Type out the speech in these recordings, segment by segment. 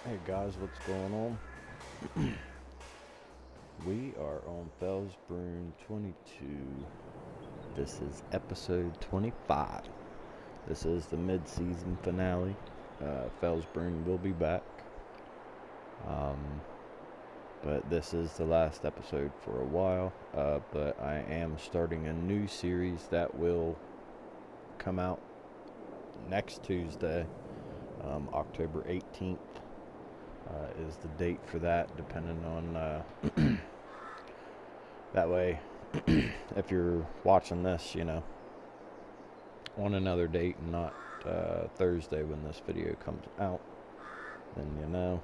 Hey guys, what's going on? We are on Felsbrunn22. This is episode 25. This is the mid-season finale. Felsbrunn will be back. But this is the last episode for a while. But I am starting a new series that will come out next Tuesday, October 18th. Is the date for that, depending on that way if you're watching this, on another date and not Thursday when this video comes out, then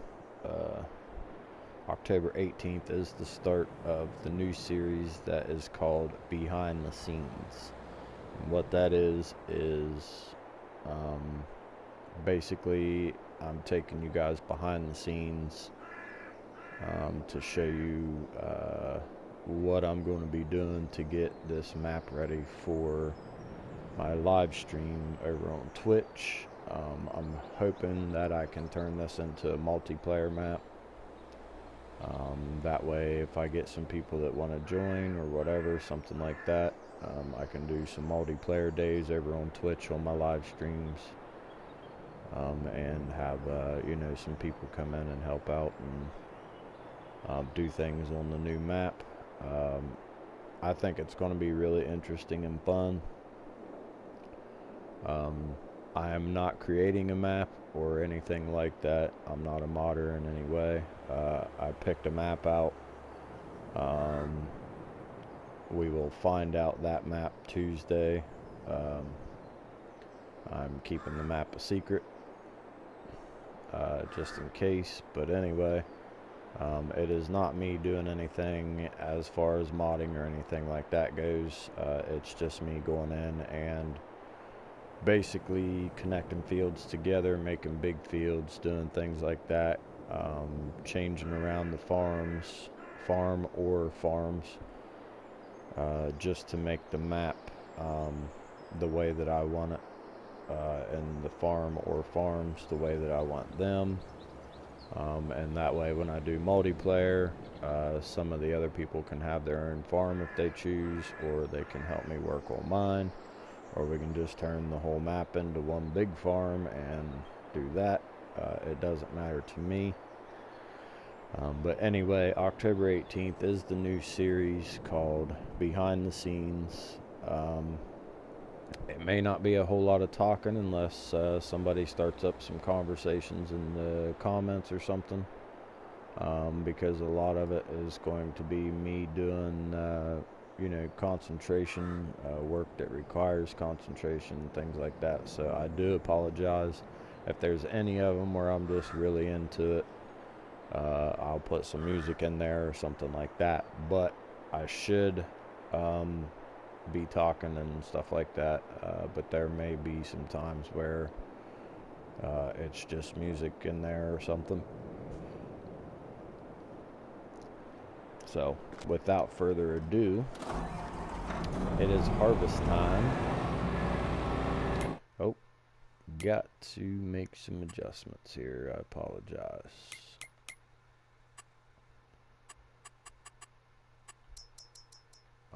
October 18th is the start of the new series that is called Behind the Scenes. And what that is basically I'm taking you guys behind the scenes to show you what I'm going to be doing to get this map ready for my live stream over on Twitch. I'm hoping that I can turn this into a multiplayer map. That way, if I get some people that want to join or whatever, something like that, I can do some multiplayer days over on Twitch on my live streams. And have some people come in and help out and do things on the new map. I think it's going to be really interesting and fun. I am not creating a map or anything like that. I'm not a modder in any way. I picked a map out. We will find out that map Tuesday. I'm keeping the map a secret. Just in case, but anyway, it is not me doing anything as far as modding or anything like that goes. It's just me going in and basically connecting fields together, making big fields, doing things like that, changing around the farms, just to make the map the way that I want it. And the farm or farms the way that I want them, and that way when I do multiplayer, some of the other people can have their own farm if they choose, or they can help me work on mine, or we can just turn the whole map into one big farm and do that. It doesn't matter to me. But anyway, October 18th is the new series called Behind the Scenes. It may not be a whole lot of talking unless somebody starts up some conversations in the comments or something, because a lot of it is going to be me doing concentration work that requires concentration, things like that. So I do apologize if there's any of them where I'm just really into it. I'll put some music in there or something like that, but I should be talking and stuff like that, but there may be some times where it's just music in there or something. So without further ado, it is harvest time. Oh, got to make some adjustments here. I apologize.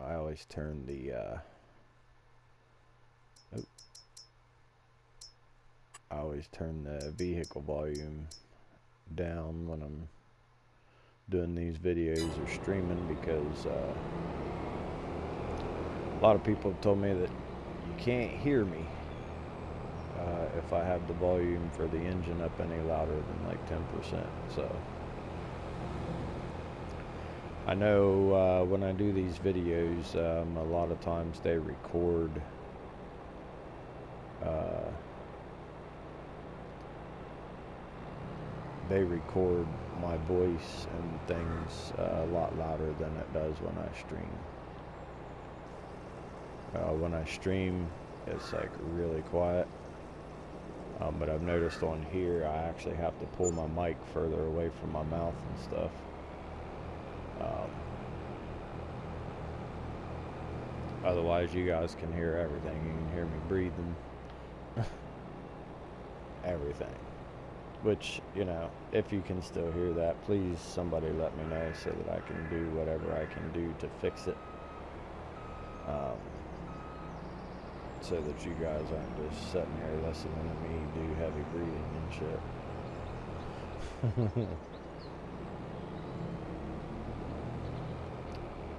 I always turn the vehicle volume down when I'm doing these videos or streaming, because a lot of people have told me that you can't hear me if I have the volume for the engine up any louder than like 10%. So I know when I do these videos, a lot of times they record my voice and things a lot louder than it does when I stream. When I stream, it's like really quiet. But I've noticed on here, I actually have to pull my mic further away from my mouth and stuff. Otherwise, you guys can hear everything. You can hear me breathing. Everything. Which, you know, if you can still hear that, please somebody let me know so that I can do whatever I can do to fix it. So that you guys aren't just sitting here listening to me do heavy breathing and shit.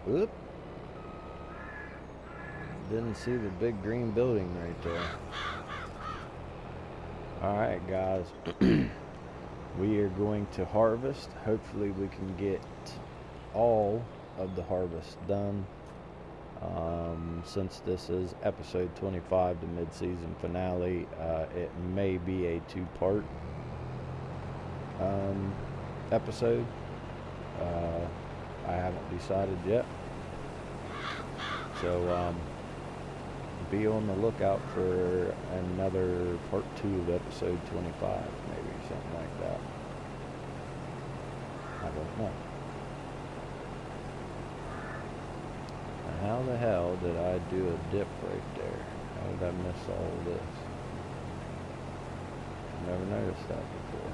Oop. Didn't see the big green building right there. Alright guys, we are going to harvest. Hopefully we can get all of the harvest done. Since this is episode 25, the mid-season finale, it may be a two-part episode. I haven't decided yet. So be on the lookout for another part 2 of episode 25, maybe something like that. I don't know. How the hell did I do a dip right there? How did I miss all of this? Never noticed that before.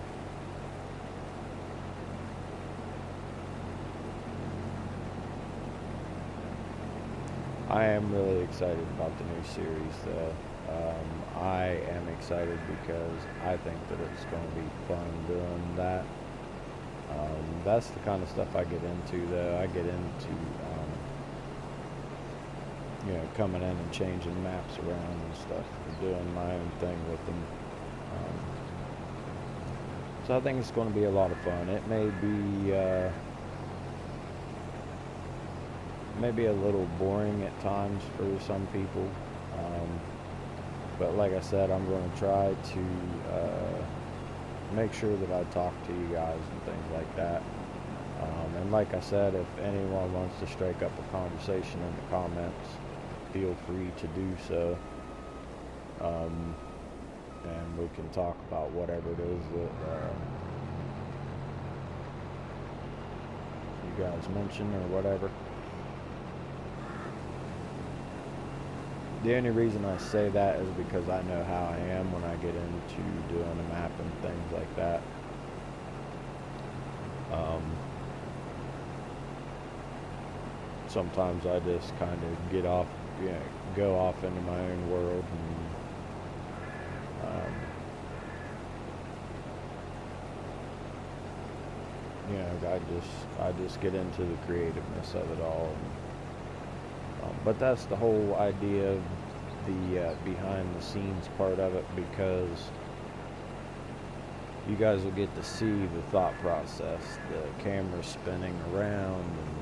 I am really excited about the new series though. I am excited because I think that it's going to be fun doing that. That's the kind of stuff I get into though. I get into you know, coming in and changing maps around and stuff, and doing my own thing with them. So I think it's going to be a lot of fun. It may be a little boring at times for some people, but like I said, I'm going to try to make sure that I talk to you guys and things like that. And like I said, if anyone wants to strike up a conversation in the comments, feel free to do so, and we can talk about whatever it is that you guys mention or whatever. The only reason I say that is because I know how I am when I get into doing a map and things like that. Sometimes I just kind of get off, you know, go off into my own world, and you know, I just get into the creativeness of it all. And, but that's the whole idea of the behind the scenes part of it, because you guys will get to see the thought process, the camera spinning around, and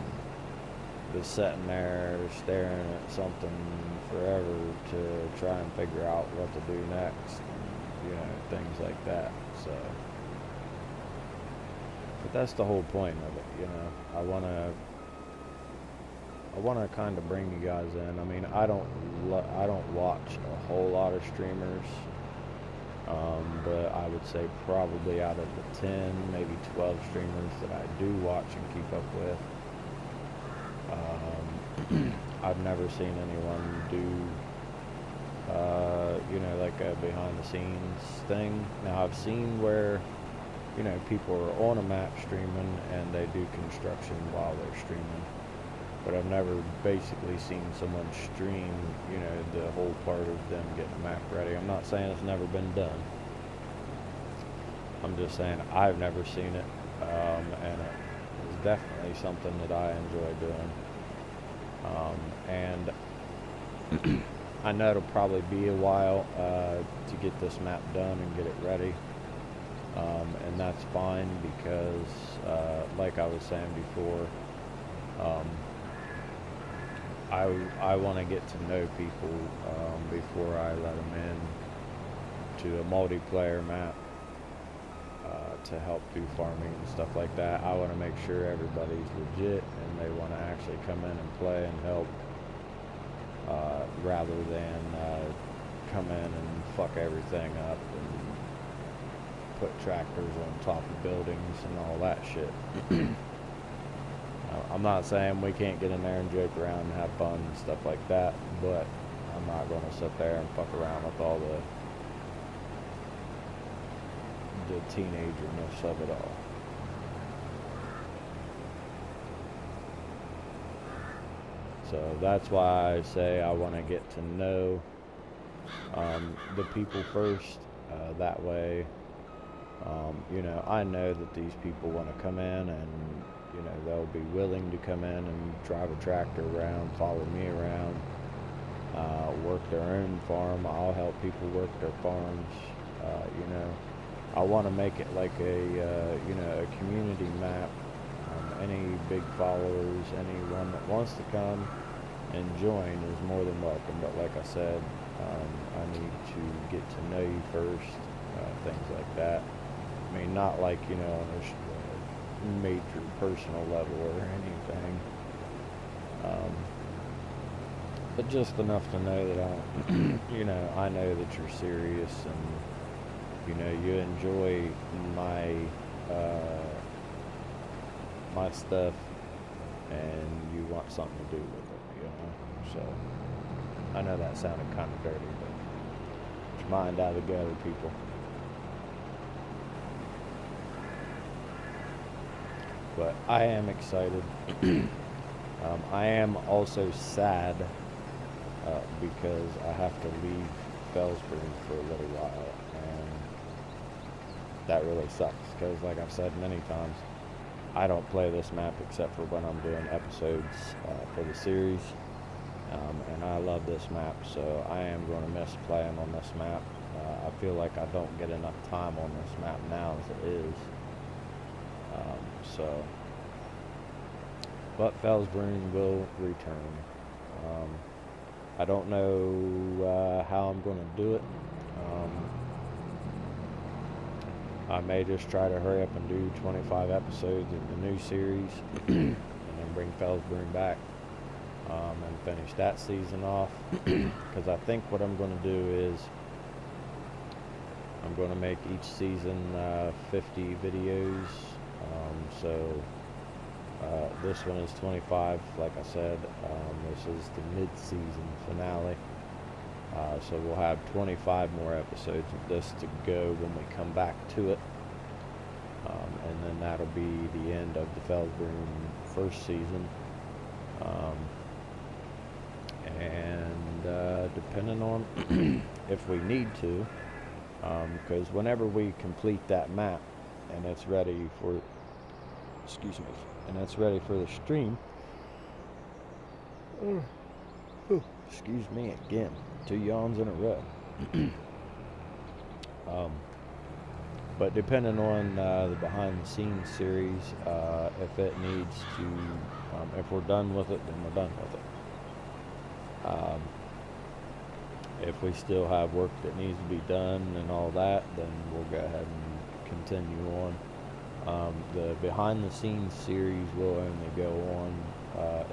the sitting there staring at something forever to try and figure out what to do next, and, you know, things like that. So, but that's the whole point of it, you know. I want to kind of bring you guys in. I mean, I don't watch a whole lot of streamers, but I would say probably out of the 10, maybe 12 streamers that I do watch and keep up with, I've never seen anyone do, you know, like a behind the scenes thing. Now I've seen where, you know, people are on a map streaming and they do construction while they're streaming, but I've never basically seen someone stream, you know, the whole part of them getting a map ready. I'm not saying it's never been done. I'm just saying I've never seen it, and it's definitely something that I enjoy doing. And I know it'll probably be a while to get this map done and get it ready, and that's fine, because like I was saying before, I want to get to know people before I let them in to a multiplayer map to help do farming and stuff like that. I want to make sure everybody's legit and they want to actually come in and play and help, rather than come in and fuck everything up and put tractors on top of buildings and all that shit. I'm not saying we can't get in there and joke around and have fun and stuff like that, but I'm not going to sit there and fuck around with all the teenagerness of it all. So that's why I say I want to get to know the people first. That way, you know, I know that these people want to come in, and you know, they'll be willing to come in and drive a tractor around, follow me around, work their own farm. I'll help people work their farms. You know, I want to make it like a you know, a community map. Any big followers, anyone that wants to come and join is more than welcome. But like I said, I need to get to know you first, things like that. I mean, not like, you know, on a major personal level or anything, but just enough to know that you know, I know that you're serious, and you know, you enjoy my my stuff, and you want something to do with it, you know. So I know that sounded kind of dirty, but get your mind out of the gutter, people. But I am excited. I am also sad because I have to leave Felsbrunn for a little while, and that really sucks because, like I've said many times, I don't play this map except for when I'm doing episodes for the series, and I love this map, so I am going to miss playing on this map. I feel like I don't get enough time on this map now as it is. So, but Felsbrunn will return. I don't know how I'm going to do it. I may just try to hurry up and do 25 episodes of the new series and then bring Felsbrunn back and finish that season off. Because I think what I'm going to do is I'm going to make each season 50 videos. So this one is 25, like I said. This is the mid-season finale. So we'll have 25 more episodes of this to go when we come back to it. And then that'll be the end of the Felsbrunn first season. And depending on if we need to, because whenever we complete that map and it's ready for, excuse me, and it's ready for the stream, excuse me again, 2 yawns in a row. But depending on the behind the scenes series, if it needs to, if we're done with it, then we're done with it. If we still have work that needs to be done and all that, then we'll go ahead and continue on. The behind the scenes series will only go on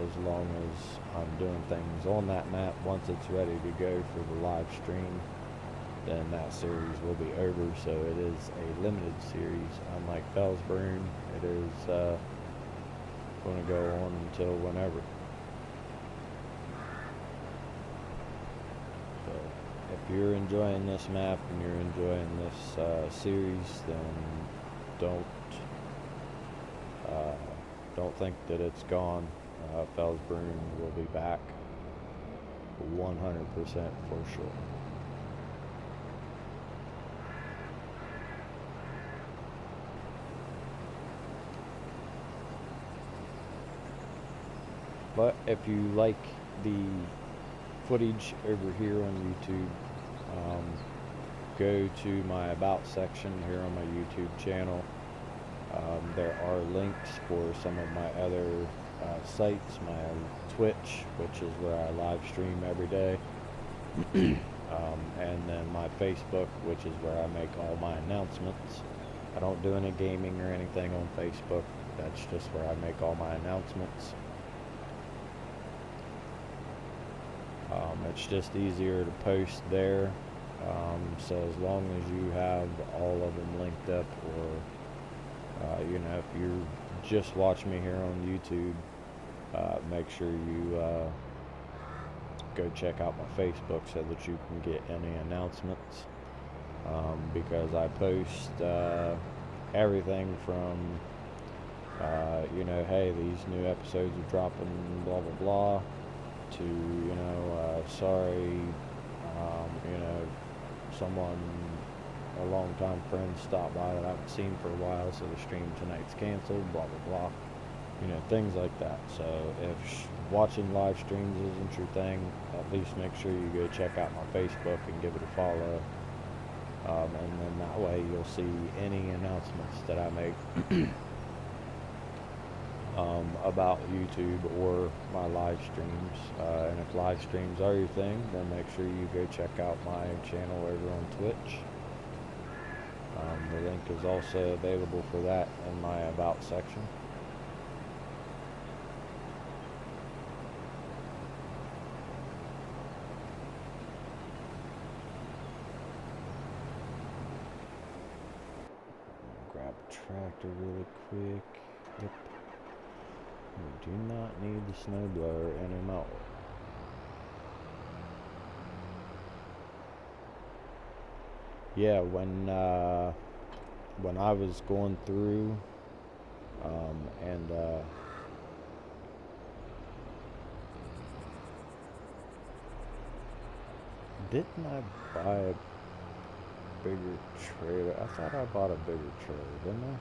as long as I'm doing things on that map. Once it's ready to go for the live stream, then that series will be over. So it is a limited series. Unlike Felsbrunn, it is going to go on until whenever. So if you're enjoying this map and you're enjoying this series, then don't think that it's gone. Felsbrunn will be back 100% for sure. But if you like the footage over here on YouTube, go to my About section here on my YouTube channel. There are links for some of my other sites, my Twitch, which is where I live stream every day, and then my Facebook, which is where I make all my announcements. I don't do any gaming or anything on Facebook. That's just where I make all my announcements. It's just easier to post there. So as long as you have all of them linked up, or you know, if you just watch me here on YouTube, make sure you go check out my Facebook so that you can get any announcements. because I post everything from you know, hey, these new episodes are dropping, blah blah blah, to, you know, sorry, you know, someone, a long-time friend stopped by that I haven't seen for a while, so the stream tonight's canceled, blah blah blah, you know, things like that. So if watching live streams isn't your thing, at least make sure you go check out my Facebook and give it a follow, and then that way you'll see any announcements that I make about YouTube or my live streams. And if live streams are your thing, then make sure you go check out my channel over on Twitch. The link is also available for that in my About section. Grab a tractor really quick. Yep. We do not need the snowblower anymore. Yeah, when I was going through and didn't I buy a bigger trailer? I thought I bought a bigger trailer, didn't I?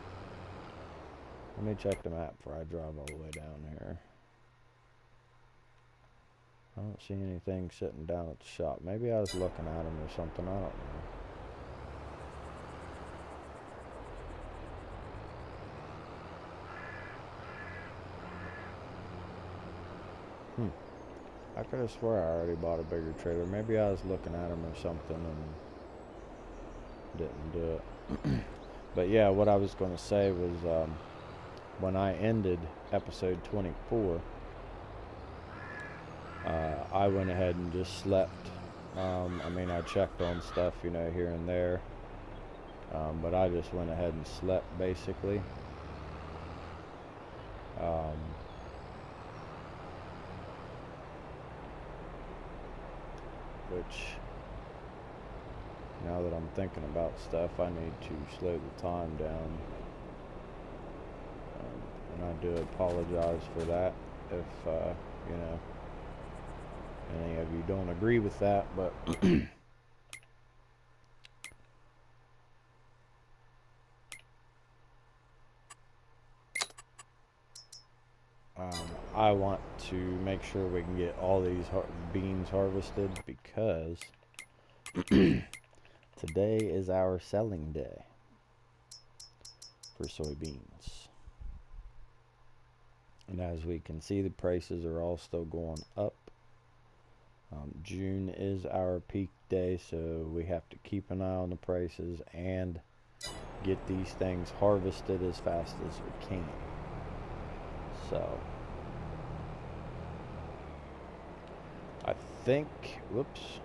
Let me check the map before I drive all the way down here. I don't see anything sitting down at the shop. Maybe I was looking at them or something. I don't know. I could have swore I already bought a bigger trailer. Maybe I was looking at them or something and didn't do it. But yeah, what I was going to say was when I ended episode 24, I went ahead and just slept. I mean, I checked on stuff, you know, here and there, but I just went ahead and slept, basically. Which, now that I'm thinking about stuff, I need to slow the time down. And I do apologize for that if, you know, any of you don't agree with that, but I want to make sure we can get all these beans harvested, because today is our selling day for soybeans. And as we can see, the prices are all still going up. June is our peak day, so we have to keep an eye on the prices and get these things harvested as fast as we can. So I think, whoops,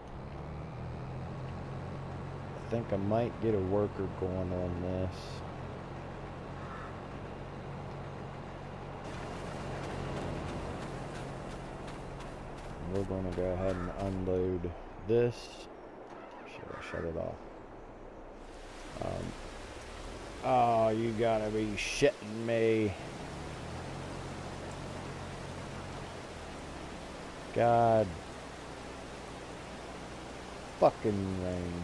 I think I might get a worker going on this. We're going to go ahead and unload this. Should I shut it off? Oh, you gotta be shitting me. God. Fucking rain.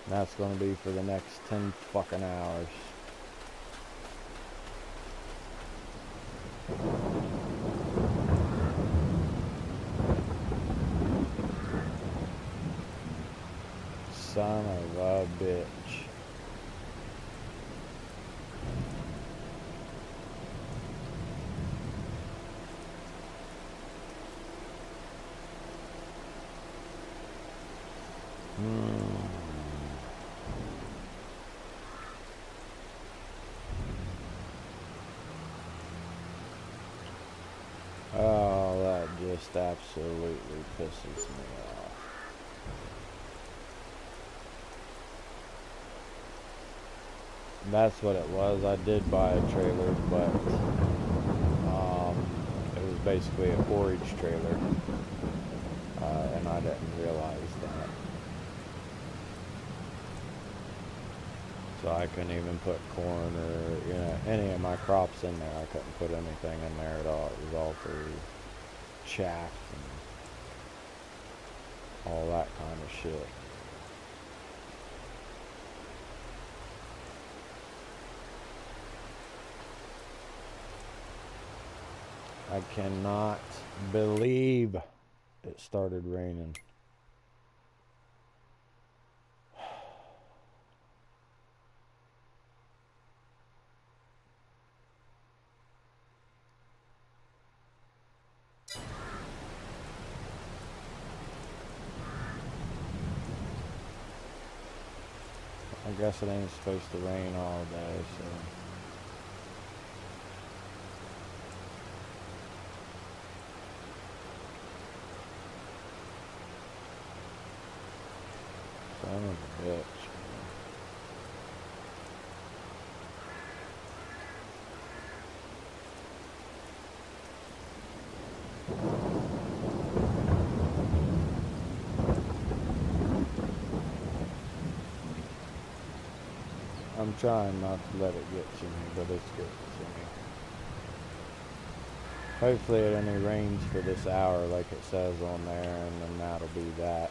That's gonna be for the next 10 fucking hours. Son of a bitch. Oh, that just absolutely pisses me off. That's what it was. I did buy a trailer, but it was basically a forage trailer. and I didn't realize that. So I couldn't even put corn or, you know, any of my crops in there. I couldn't put anything in there at all. It was all through chaff and all that kind of shit. I cannot believe it started raining. I guess it ain't supposed to rain all day, so. Son of a bitch. I'm trying not to let it get to me, but it's getting to me. Hopefully it only rains for this hour like it says on there, and then that'll be that.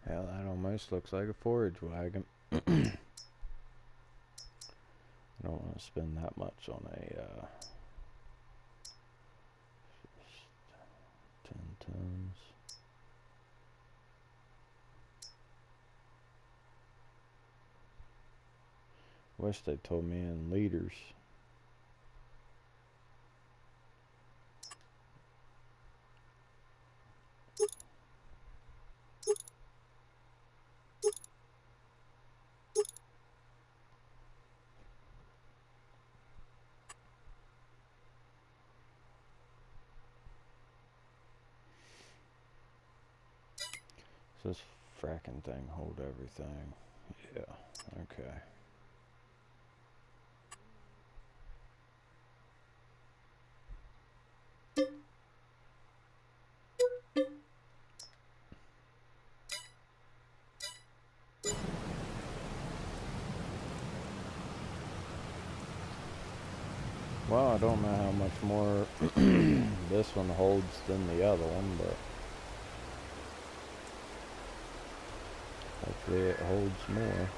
Hell, that almost looks like a forage wagon. I don't want to spend that much on a 10 tons. Wish they told me in liters. Does this fracking thing hold everything? Yeah, okay. Well, I don't know how much more this one holds than the other one, but hopefully it holds more.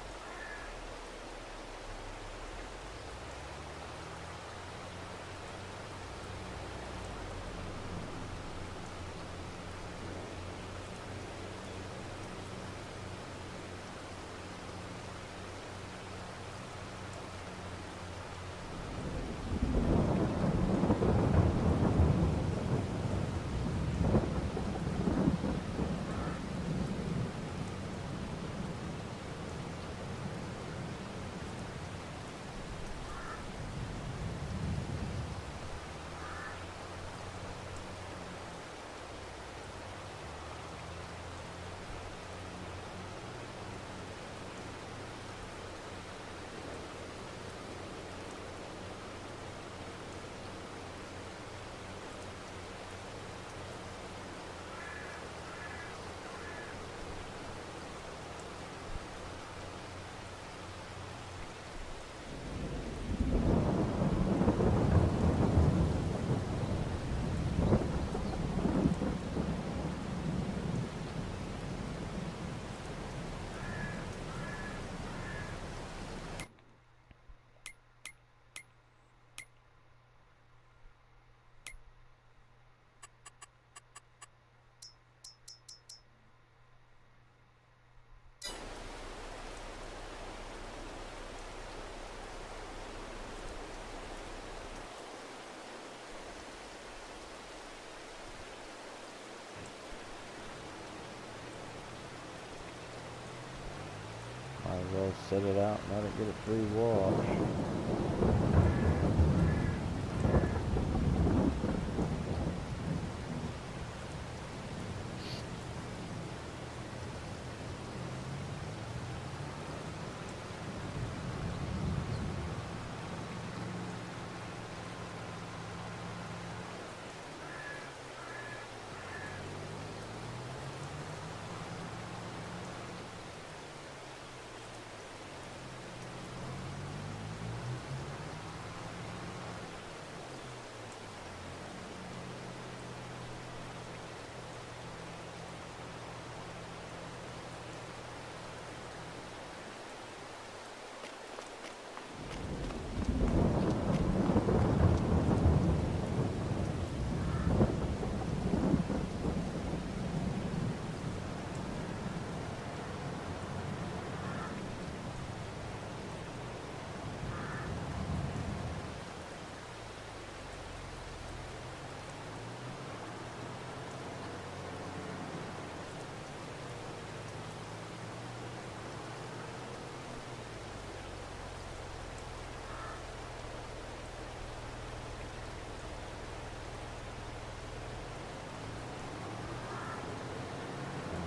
set it out and let it get a free wash.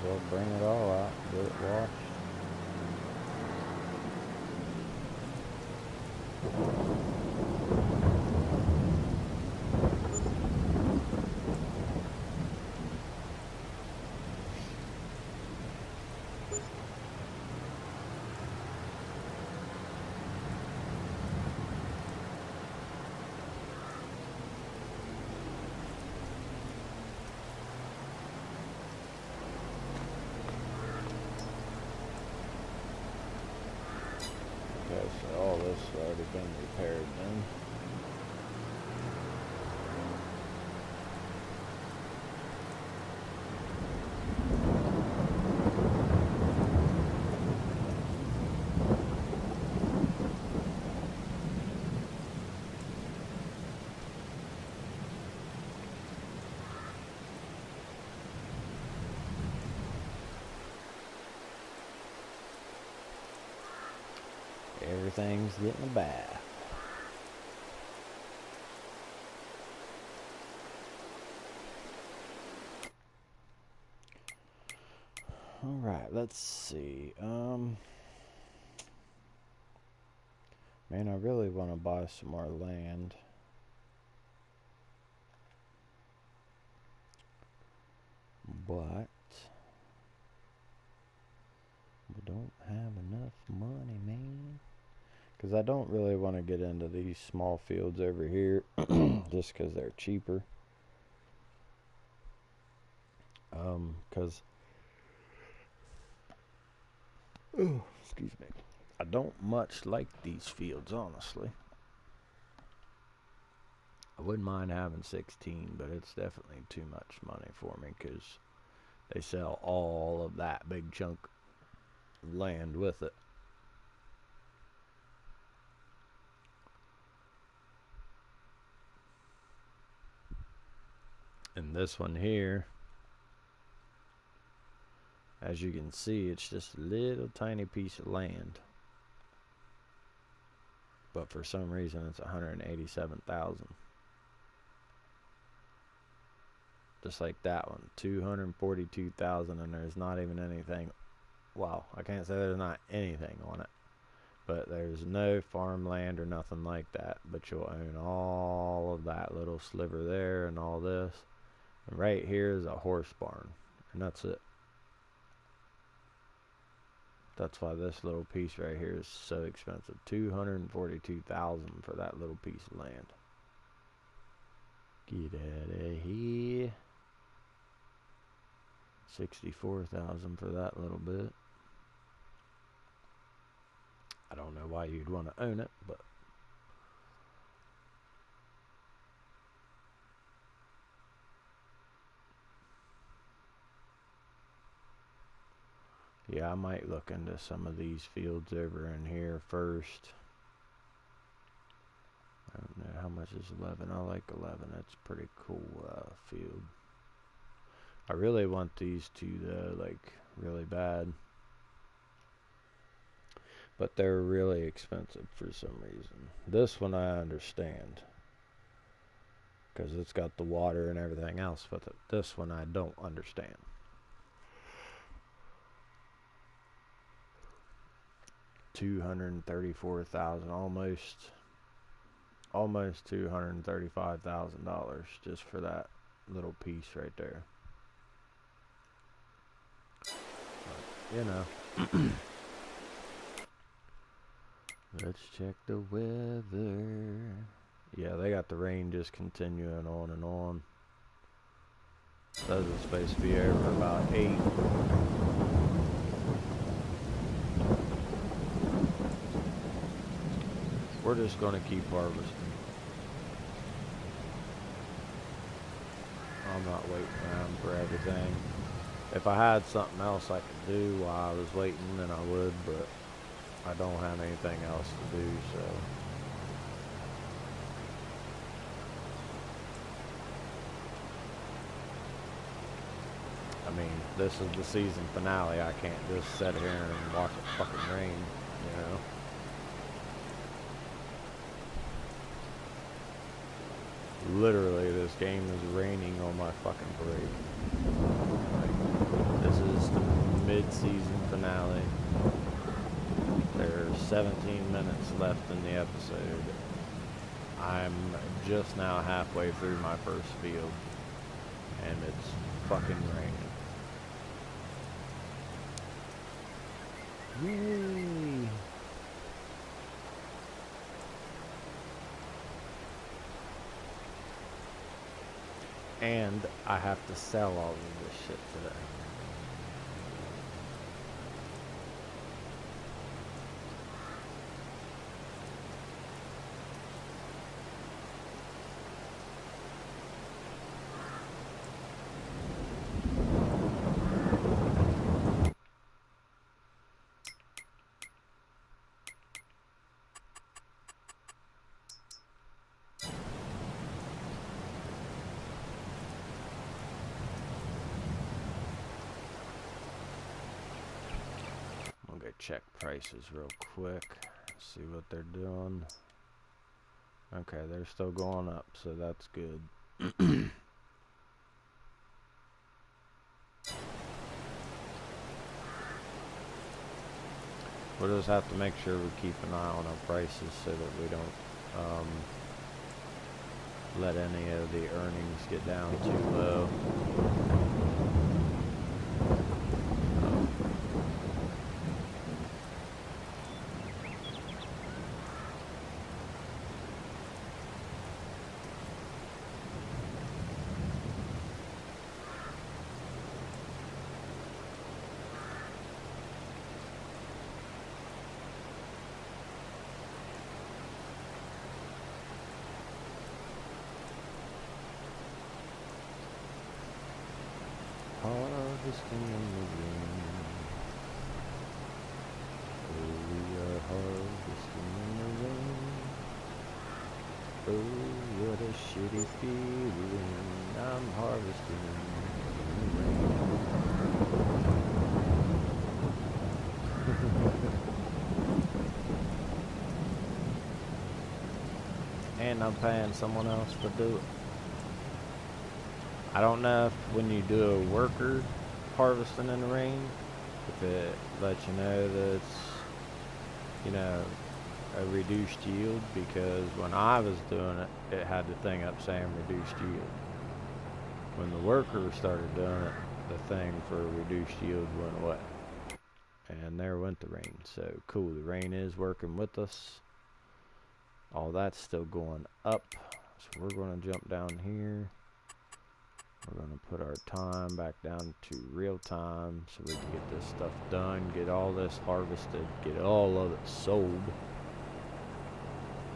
We'll bring it all out, get it washed. Okay, so all this has already been repaired then. Everything's getting a bath. Alright, let's see. Man, I really want to buy some more land. But we don't have enough money, man. Because I don't really want to get into these small fields over here just because they're cheaper. Because, excuse me, I don't much like these fields, honestly. I wouldn't mind having 16, but it's definitely too much money for me because they sell all of that big chunk of land with it. And this one here, as you can see, it's just a little tiny piece of land. But for some reason, it's 187,000. Just like that one, 242,000, and there's not even anything. Wow, I can't say there's not anything on it. But there's no farmland or nothing like that. But you'll own all of that little sliver there and all this. And right here is a horse barn. And that's it. That's why this little piece right here is so expensive. 242,000 for that little piece of land. Get out of here. 64,000 for that little bit. I don't know why you'd want to own it, but yeah, I might look into some of these fields over in here first. I don't know how much is 11. I like 11. That's a pretty cool field. I really want these two though, like really bad. but they're really expensive for some reason. This one I understand, because it's got the water and everything else with it. This one I don't understand. $234,000, almost $235,000 just for that little piece right there. But, you know. Let's check the weather. Yeah, they got the rain just continuing on and on. Says it's supposed to be over about 8. We're just going to keep harvesting. I'm not waiting around for everything. If I had something else I could do while I was waiting, then I would, but I don't have anything else to do, so. I mean, this is the season finale. I can't just sit here and watch it fucking rain, you know. Literally, this game is raining on my fucking parade. Like, this is the mid-season finale. There's 17 minutes left in the episode. I'm just now halfway through my first field, and it's fucking raining. Yay! And I have to sell all of this shit today. Check prices real quick, see what they're doing. Okay, they're still going up, so that's good. We'll just have to make sure we keep an eye on our prices so that we don't let any of the earnings get down too low. Harvesting in the rain. Oh, we are harvesting in the rain. Oh, what a shitty feeling. I'm harvesting in the rain. And I'm paying someone else to do it. I don't know if when you do a worker harvesting in the rain, if it lets you know that it's, you know, a reduced yield, because when I was doing it, it had the thing up saying reduced yield. When the worker started doing it, the thing for reduced yield went away. And there went the rain. So cool, the rain is working with us. All that's still going up. So we're going to jump down here. We're going to put our time back down to real time so we can get this stuff done, get all this harvested, get all of it sold.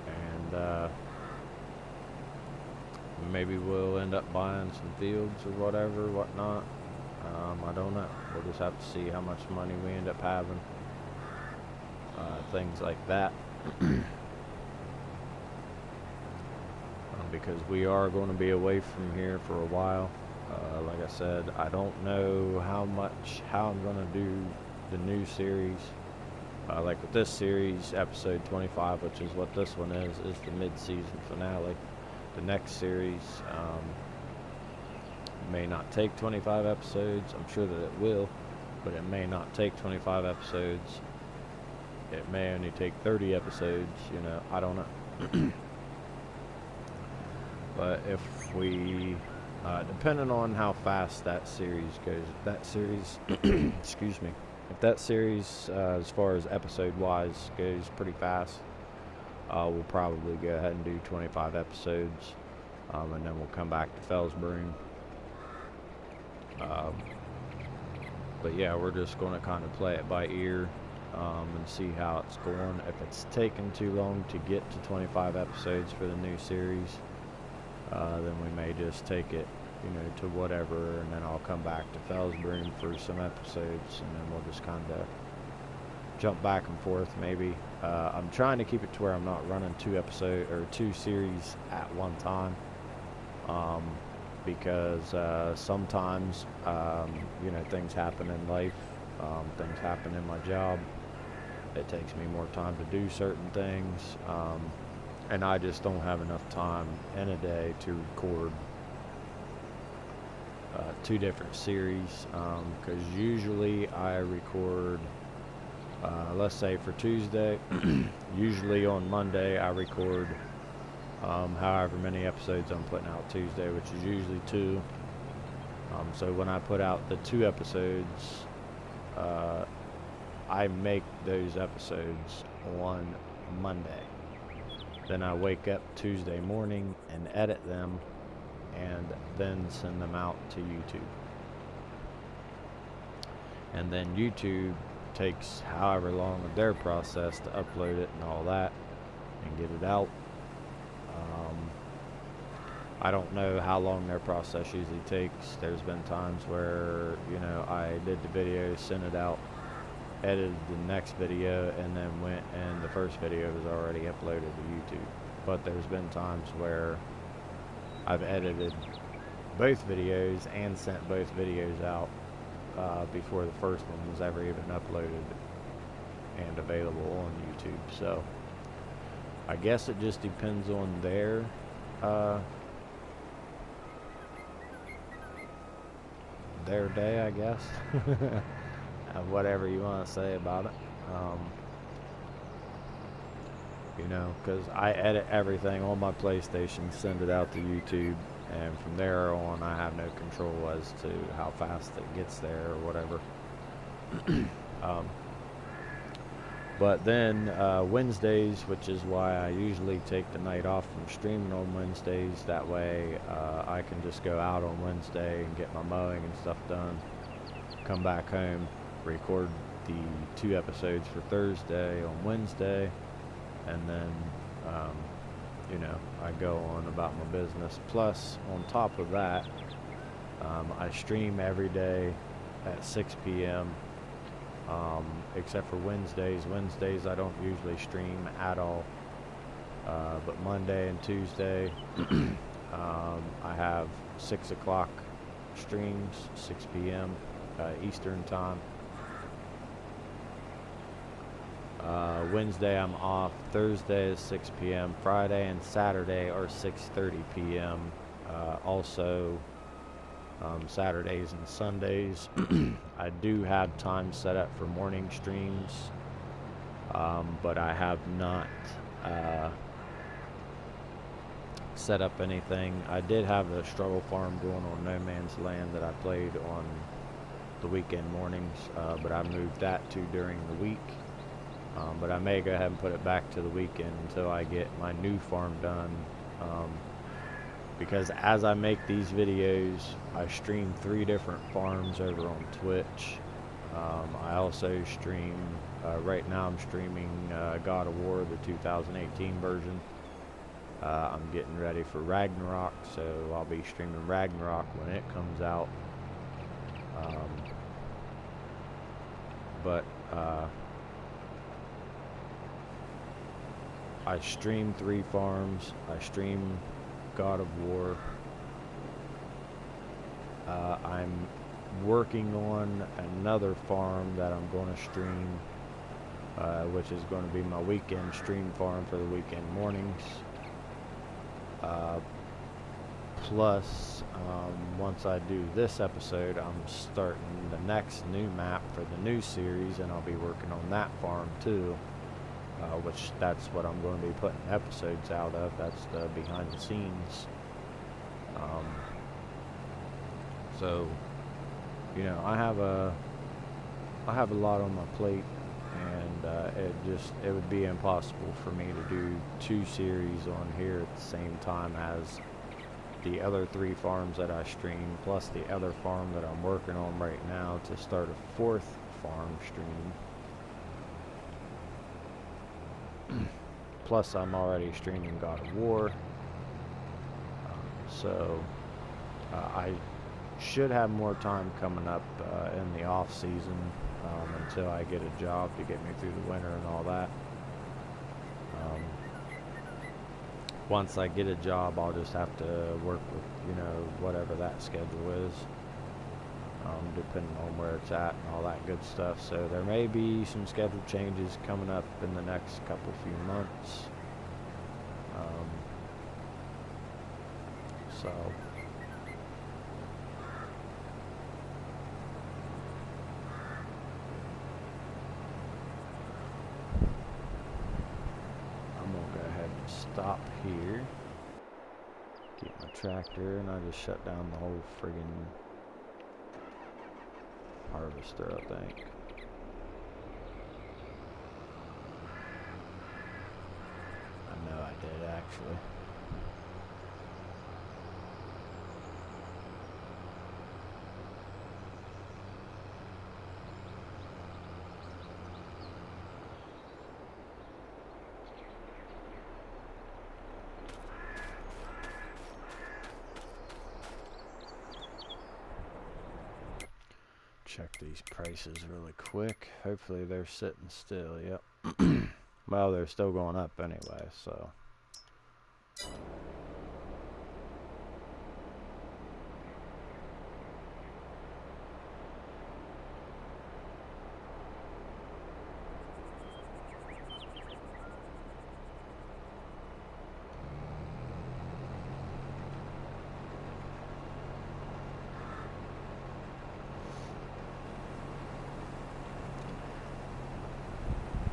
And maybe we'll end up buying some fields or whatever, whatnot. I don't know. We'll just have to see how much money we end up having. Things like that. Because we are going to be away from here for a while. Like I said, I don't know how I'm going to do the new series. Like with this series, episode 25, which is what this one is the mid-season finale. The next series may not take 25 episodes. I'm sure that it will, but it may not take 25 episodes. It may only take 30 episodes, you know, I don't know. But if we, depending on how fast that series goes, if that series, excuse me, if that series, as far as episode-wise, goes pretty fast, we'll probably go ahead and do 25 episodes, and then we'll come back to Felsbrunn. But yeah, we're just going to kind of play it by ear, and see how it's going. If it's taking too long to get to 25 episodes for the new series, then we may just take it, you know, to whatever, and then I'll come back to Felsbrunn for some episodes, and then we'll just kind of jump back and forth maybe. I'm trying to keep it to where I'm not running two series at one time, because sometimes, you know, things happen in life, things happen in my job. It takes me more time to do certain things, and I just don't have enough time in a day to record two different series, because usually I record, let's say for Tuesday, usually on Monday I record however many episodes I'm putting out Tuesday, which is usually 2. So when I put out the 2 episodes, I make those episodes on Monday. Then I wake up Tuesday morning and edit them, and then send them out to YouTube. And then YouTube takes however long of their process to upload it and all that and get it out. I don't know how long their process usually takes. There's been times where, you know, I did the video, sent it out, edited the next video, and then went and the first video was already uploaded to YouTube. But there's been times where I've edited both videos and sent both videos out before the first one was ever even uploaded and available on YouTube. So I guess it just depends on their day, I guess. Whatever you want to say about it. You know, because I edit everything on my PlayStation, send it out to YouTube, and from there on I have no control as to how fast it gets there or whatever. But then Wednesdays, which is why I usually take the night off from streaming on Wednesdays, that way I can just go out on Wednesday and get my mowing and stuff done, come back home, record the 2 episodes for Thursday on Wednesday, and then you know, I go on about my business. Plus, on top of that, I stream every day at 6 p.m. Except for Wednesdays. Wednesdays I don't usually stream at all, but Monday and Tuesday I have 6 o'clock streams, 6 p.m. Eastern time. Wednesday I'm off. Thursday is 6 p.m. Friday and Saturday are 6:30 p.m. Also Saturdays and Sundays I do have time set up for morning streams, but I have not set up anything. I did have a struggle farm going on No Man's Land that I played on the weekend mornings, but I moved that to during the week. But I may go ahead and put it back to the weekend until I get my new farm done, because as I make these videos, I stream 3 different farms over on Twitch. I also stream, right now I'm streaming God of War, the 2018 version. I'm getting ready for Ragnarok, so I'll be streaming Ragnarok when it comes out. But I stream 3 farms. I stream God of War. I'm working on another farm that I'm going to stream which is going to be my weekend stream farm for the weekend mornings. Plus, once I do this episode, I'm starting the next new map for the new series, and I'll be working on that farm too, which that's what I'm going to be putting episodes out of. That's the behind the scenes. So, you know, I have a lot on my plate, and it would be impossible for me to do 2 series on here at the same time as the other 3 farms that I stream, plus the other farm that I'm working on right now to start a 4th farm stream. Plus I'm already streaming God of War, so I should have more time coming up in the off season until I get a job to get me through the winter and all that. Once I get a job, I'll just have to work with, you know, whatever that schedule is, depending on where it's at and all that good stuff. So there may be some schedule changes coming up in the next few months. So I'm gonna go ahead and stop here, keep my tractor, and I just shut down the whole friggin' harvester, I think. I know I did, actually. Check these prices really quick. Hopefully they're sitting still. Yep. Well, they're still going up anyway, so.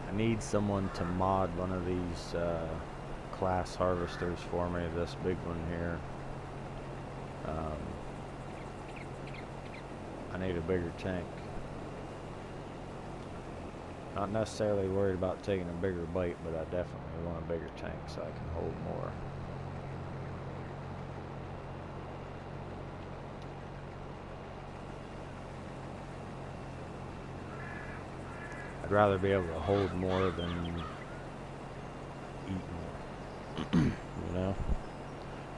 I need someone to mod one of these class harvesters for me, this big one here. I need a bigger tank. Not necessarily worried about taking a bigger bite, but I definitely want a bigger tank so I can hold more. I'd rather be able to hold more than eat more, you know?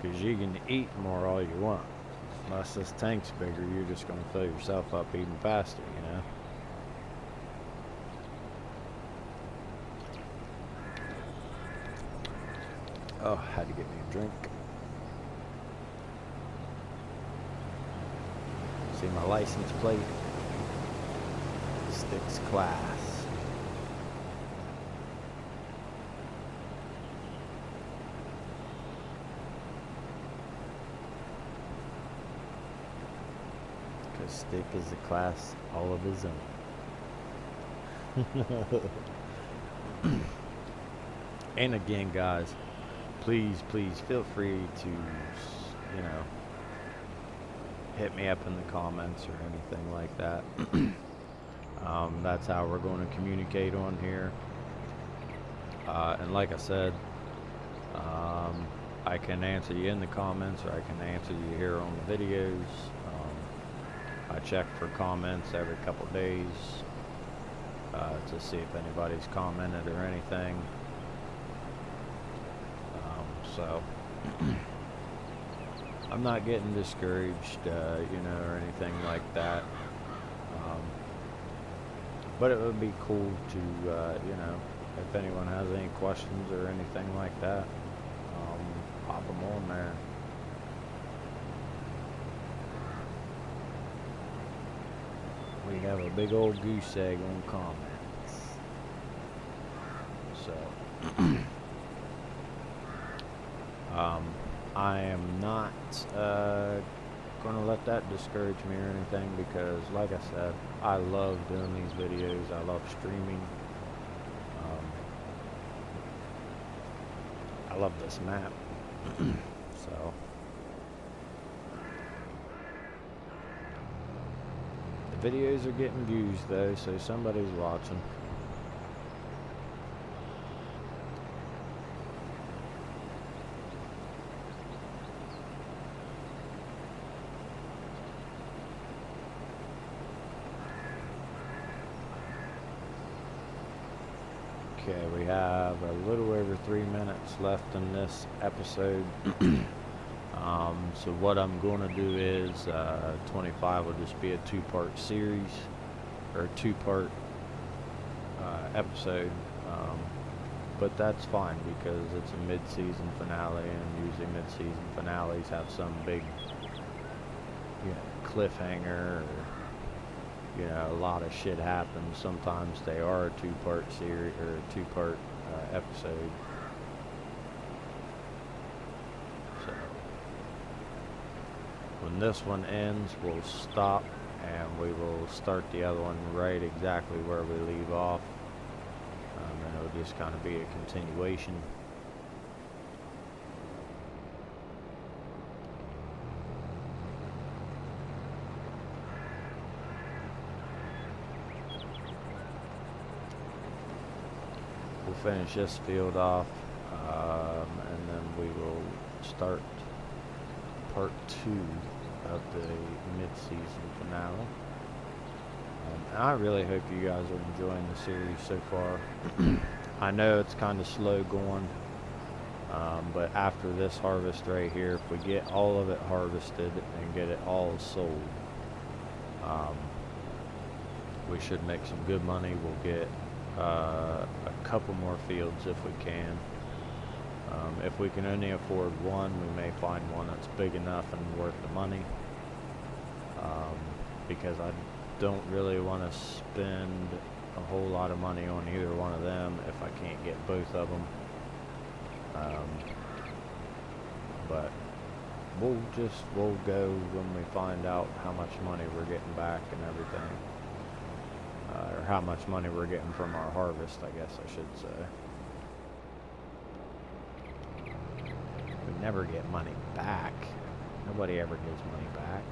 Because you can eat more all you want. Unless this tank's bigger, you're just going to fill yourself up even faster, you know? Oh, had to get me a drink. See my license plate? Sticks class. Stick is a class all of his own. And again, guys, please feel free to, you know, hit me up in the comments or anything like that. That's how we're going to communicate on here. And like I said, I can answer you in the comments, or I can answer you here on the videos. I check for comments every couple days to see if anybody's commented or anything. So I'm not getting discouraged, you know, or anything like that. But it would be cool to, you know, if anyone has any questions or anything like that, pop them on there. We have a big old goose egg on comments. I am not going to let that discourage me or anything, because like I said, I love doing these videos. I love streaming. I love this map. So the videos are getting views though, so somebody's watching. Okay, we have a little over 3 minutes left in this episode. So what I'm going to do is 25 will just be a two-part series, or two-part episode, but that's fine because it's a mid-season finale, and usually mid-season finales have some big, cliffhanger, or a lot of shit happens. Sometimes they are a two-part series or a two-part episode. So when this one ends, we'll stop and we will start the other one right exactly where we leave off, and it'll just kind of be a continuation. We'll finish this field off, and then we will start part 2 of the mid-season finale. And I really hope you guys are enjoying the series so far. I know it's kind of slow going, but after this harvest right here, if we get all of it harvested and get it all sold, we should make some good money. We'll get a couple more fields if we can. If we can only afford one, we may find one that's big enough and worth the money, because I don't really want to spend a whole lot of money on either one of them if I can't get both of them. But we'll go when we find out how much money we're getting back and everything, or how much money we're getting from our harvest, I guess I should say. We never get money back. Nobody ever gets money back.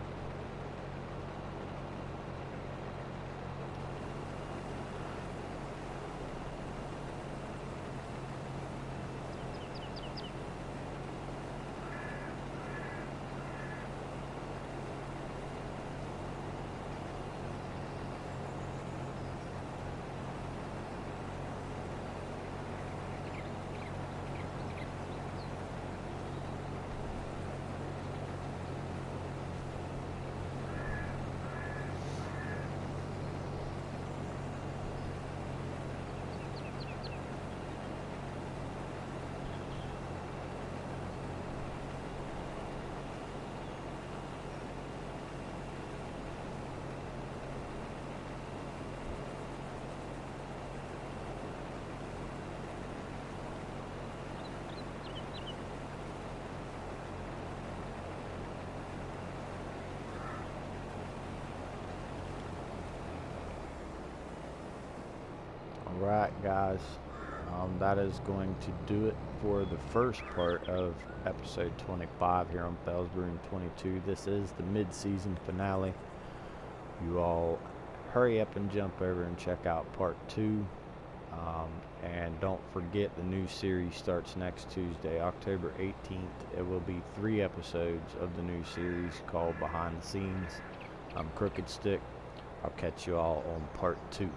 Alright guys, that is going to do it for the first part of episode 25 here on Felsbrunn22. This is the mid-season finale. You all hurry up and jump over and check out part 2. And don't forget, the new series starts next Tuesday, October 18th. It will be 3 episodes of the new series called Behind the Scenes. I'm Crookdstick. I'll catch you all on part 2.